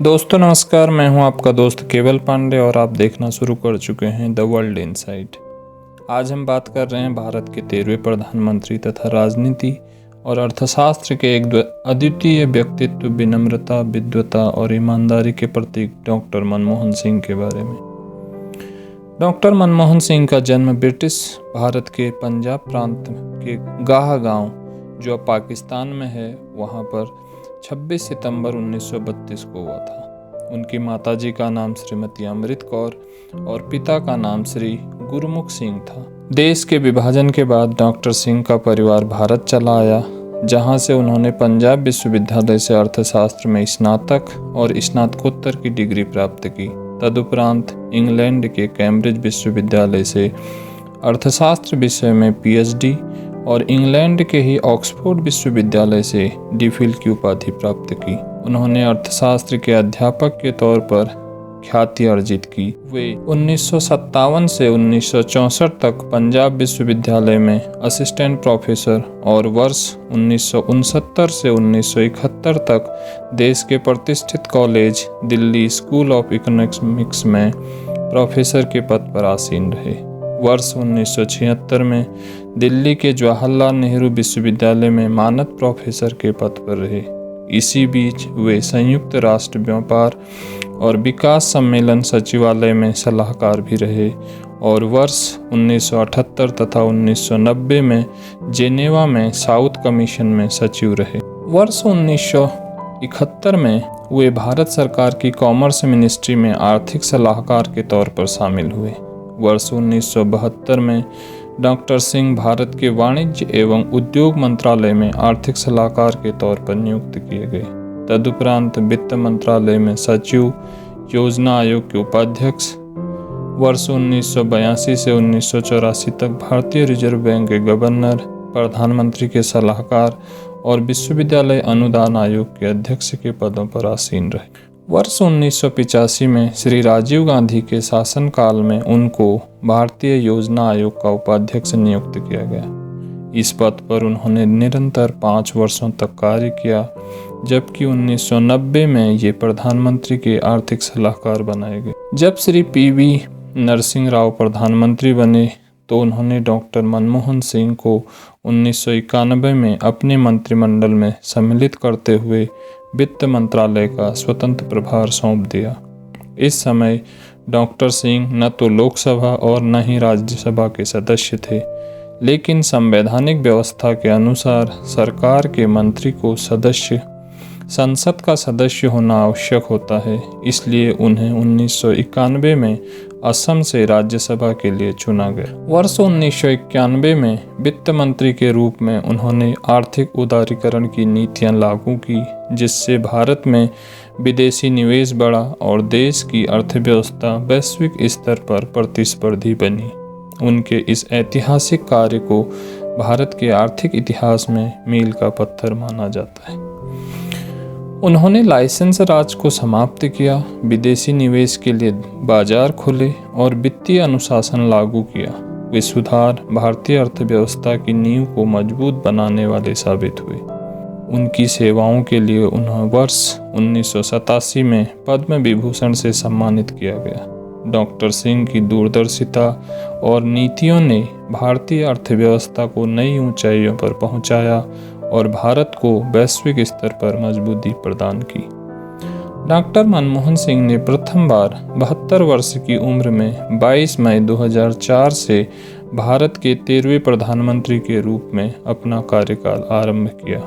दोस्तों नमस्कार, मैं हूं आपका दोस्त केवल पांडे और आप देखना शुरू कर चुके हैं द वर्ल्ड इनसाइट। आज हम बात कर रहे हैं भारत के 13वें प्रधानमंत्री तथा राजनीति और अर्थशास्त्र के एक अद्वितीय व्यक्तित्व, विनम्रता, विद्वता और ईमानदारी के प्रतीक डॉक्टर मनमोहन सिंह के बारे में। डॉक्टर मनमोहन सिंह का जन्म ब्रिटिश भारत के पंजाब प्रांत के गाह गांव, जो अब पाकिस्तान में है, वहां पर 26 सितंबर 1932 को हुआ था। उनकी माताजी का नाम श्रीमती अमृत कौर और पिता का नाम श्री गुरमुख सिंह था। देश के विभाजन के बाद डॉक्टर सिंह का परिवार भारत चला आया, जहां से उन्होंने पंजाब विश्वविद्यालय से अर्थशास्त्र में स्नातक और स्नातकोत्तर की डिग्री प्राप्त की। तदुपरांत इंग्लैंड के कैम्ब्रिज विश्वविद्यालय से अर्थशास्त्र विषय में पीएचडी और इंग्लैंड के ही ऑक्सफोर्ड विश्वविद्यालय से डीफिल की उपाधि प्राप्त की। उन्होंने अर्थशास्त्र के अध्यापक के तौर पर ख्याति अर्जित की। वे 1957 से 1964 तक पंजाब विश्वविद्यालय में असिस्टेंट प्रोफेसर और वर्ष 1969 से 1971 तक देश के प्रतिष्ठित college Delhi school of economics में प्रोफेसर के पद पर आसीन रहे। वर्ष 1976 में दिल्ली के जवाहरलाल नेहरू विश्वविद्यालय में मानद प्रोफेसर के पद पर रहे। इसी बीच वे संयुक्त राष्ट्र व्यापार और विकास सम्मेलन सचिवालय में सलाहकार भी रहे और वर्ष 1978 तथा 1990 में जेनेवा में साउथ कमीशन में सचिव रहे। वर्ष 1971 में वे भारत सरकार की कॉमर्स मिनिस्ट्री में आर्थिक सलाहकार के तौर पर शामिल हुए। वर्ष 1972 में डॉक्टर सिंह भारत के वाणिज्य एवं उद्योग मंत्रालय में आर्थिक सलाहकार के तौर पर नियुक्त किए गए। तदुपरांत वित्त मंत्रालय में सचिव, योजना आयोग के उपाध्यक्ष, वर्ष 1982 से 1984 तक भारतीय रिजर्व बैंक के गवर्नर, प्रधानमंत्री के सलाहकार और विश्वविद्यालय अनुदान आयोग के अध्यक्ष के पदों पर आसीन रहे। वर्ष 1985 में श्री राजीव गांधी के शासनकाल में उनको भारतीय योजना आयोग का उपाध्यक्ष नियुक्त किया गया। इस पद पर उन्होंने निरंतर 5 वर्षों तक कार्य किया, जबकि 1990 में ये प्रधानमंत्री के आर्थिक सलाहकार बनाए गए। जब श्री पीवी नरसिंह राव प्रधानमंत्री बने तो उन्होंने डॉक्टर मनमोहन सिंह को 1991 में अपने मंत्रिमंडल में सम्मिलित करते हुए वित्त मंत्रालय का स्वतंत्र प्रभार सौंप दिया। इस समय डॉक्टर सिंह न तो लोकसभा और न ही राज्यसभा के सदस्य थे, लेकिन संवैधानिक व्यवस्था के अनुसार सरकार के मंत्री को संसद का सदस्य होना आवश्यक होता है। इसलिए उन्हें 1991 में असम से राज्यसभा के लिए चुना गया। वर्ष 1991 में वित्त मंत्री के रूप में उन्होंने आर्थिक उदारीकरण की नीतियां लागू की, जिससे भारत में विदेशी निवेश बढ़ा और देश की अर्थव्यवस्था वैश्विक स्तर पर प्रतिस्पर्धी बनी। उनके इस ऐतिहासिक कार्य को भारत के आर्थिक इतिहास में मील का पत्थर माना जाता है। उन्होंने लाइसेंस राज को समाप्त किया, विदेशी निवेश के लिए बाजार खोले और वित्तीय अनुशासन लागू किया। वे सुधार भारतीय अर्थव्यवस्था की नींव को मजबूत बनाने वाले साबित हुए। उनकी सेवाओं के लिए उन्हें वर्ष 1987 में पद्म विभूषण से सम्मानित किया गया। डॉक्टर सिंह की दूरदर्शिता और नीतियों ने भारतीय अर्थव्यवस्था को नई ऊंचाइयों पर पहुंचाया और भारत को वैश्विक स्तर पर मजबूती प्रदान की। डॉक्टर मनमोहन सिंह ने प्रथम बार 72 वर्ष की उम्र में 22 मई 2004 से भारत के 13वें प्रधानमंत्री के रूप में अपना कार्यकाल आरंभ किया,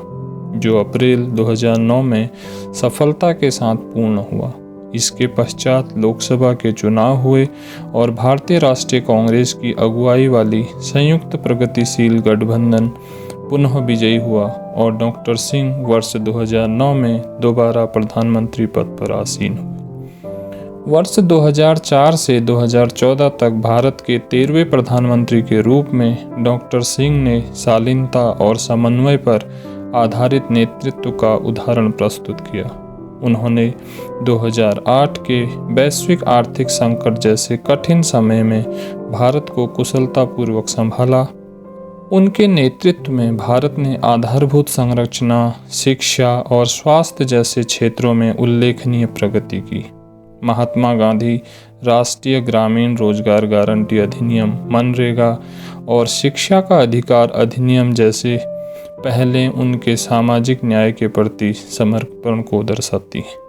जो अप्रैल 2009 में सफलता के साथ पूर्ण हुआ। इसके पश्चात लोकसभा के चुनाव हुए और भारतीय राष्ट्रीय कांग्रेस की अगुवाई वाली संयुक्त प्रगतिशील गठबंधन पुनः विजयी हुआ और डॉक्टर सिंह वर्ष 2009 में दोबारा प्रधानमंत्री पद पर आसीन हुए। वर्ष 2004 से 2014 तक भारत के 13वें प्रधानमंत्री के रूप में डॉक्टर सिंह ने शालीनता और समन्वय पर आधारित नेतृत्व का उदाहरण प्रस्तुत किया। उन्होंने 2008 के वैश्विक आर्थिक संकट जैसे कठिन समय में भारत को कुशलतापूर्वक संभाला उनके नेतृत्व में भारत ने आधारभूत संरचना, शिक्षा और स्वास्थ्य जैसे क्षेत्रों में उल्लेखनीय प्रगति की। महात्मा गांधी राष्ट्रीय ग्रामीण रोजगार गारंटी अधिनियम, मनरेगा और शिक्षा का अधिकार अधिनियम जैसे पहले उनके सामाजिक न्याय के प्रति समर्पण को दर्शाती हैं।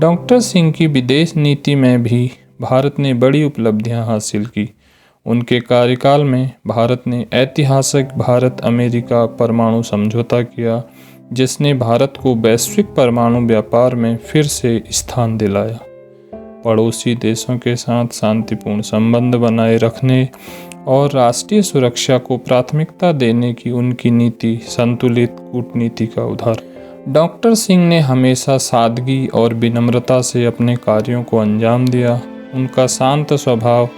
डॉक्टर सिंह की विदेश नीति में भी भारत ने बड़ी उपलब्धियां हासिल की। उनके कार्यकाल में भारत ने ऐतिहासिक भारत अमेरिका परमाणु समझौता किया, जिसने भारत को वैश्विक परमाणु व्यापार में फिर से स्थान दिलाया। पड़ोसी देशों के साथ शांतिपूर्ण संबंध बनाए रखने और राष्ट्रीय सुरक्षा को प्राथमिकता देने की उनकी नीति संतुलित कूटनीति का उदाहरण। डॉक्टर सिंह ने हमेशा सादगी और विनम्रता से अपने कार्यों को अंजाम दिया। उनका शांत स्वभाव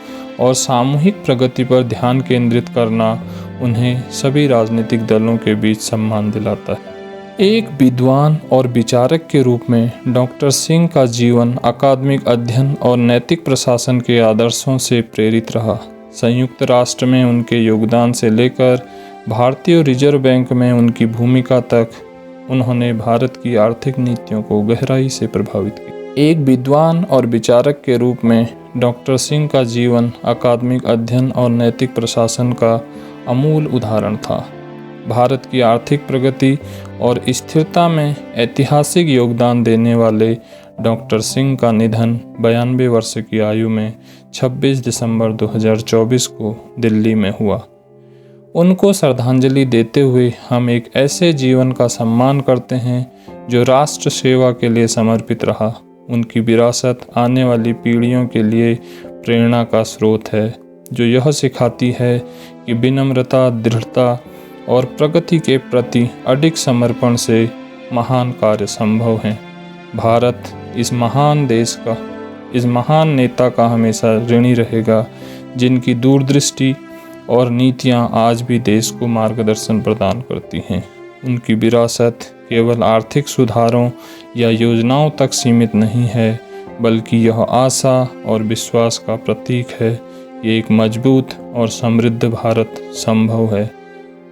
और सामूहिक प्रगति पर ध्यान केंद्रित करना उन्हें सभी राजनीतिक दलों के बीच सम्मान दिलाता है। एक विद्वान और विचारक के रूप में डॉक्टर सिंह का जीवन अकादमिक अध्ययन और नैतिक प्रशासन के आदर्शों से प्रेरित रहा। संयुक्त राष्ट्र में उनके योगदान से लेकर भारतीय रिजर्व बैंक में उनकी भूमिका तक उन्होंने भारत की आर्थिक नीतियों को गहराई से प्रभावित किया। एक विद्वान और विचारक के रूप में डॉक्टर सिंह का जीवन अकादमिक अध्ययन और नैतिक प्रशासन का अमूल उदाहरण था। भारत की आर्थिक प्रगति और स्थिरता में ऐतिहासिक योगदान देने वाले डॉक्टर सिंह का निधन 92 वर्ष की आयु में 26 दिसंबर 2024 को दिल्ली में हुआ। उनको श्रद्धांजलि देते हुए हम एक ऐसे जीवन का सम्मान करते हैं जो राष्ट्र सेवा के लिए समर्पित रहा। उनकी विरासत आने वाली पीढ़ियों के लिए प्रेरणा का स्रोत है, जो यह सिखाती है कि विनम्रता, दृढ़ता और प्रगति के प्रति अडिग समर्पण से महान कार्य संभव हैं। भारत इस महान देश का, इस महान नेता का हमेशा ऋणी रहेगा, जिनकी दूरदृष्टि और नीतियां आज भी देश को मार्गदर्शन प्रदान करती हैं। उनकी विरासत केवल आर्थिक सुधारों या योजनाओं तक सीमित नहीं है, बल्कि यह आशा और विश्वास का प्रतीक है कि एक मजबूत और समृद्ध भारत संभव है।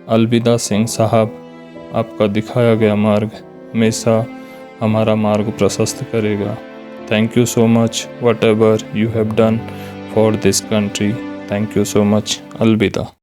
अलविदा सिंह साहब, आपका दिखाया गया मार्ग हमेशा हमारा मार्ग प्रशस्त करेगा। Thank you so much, what ever you have done for this country. Thank you so much. अलविदा।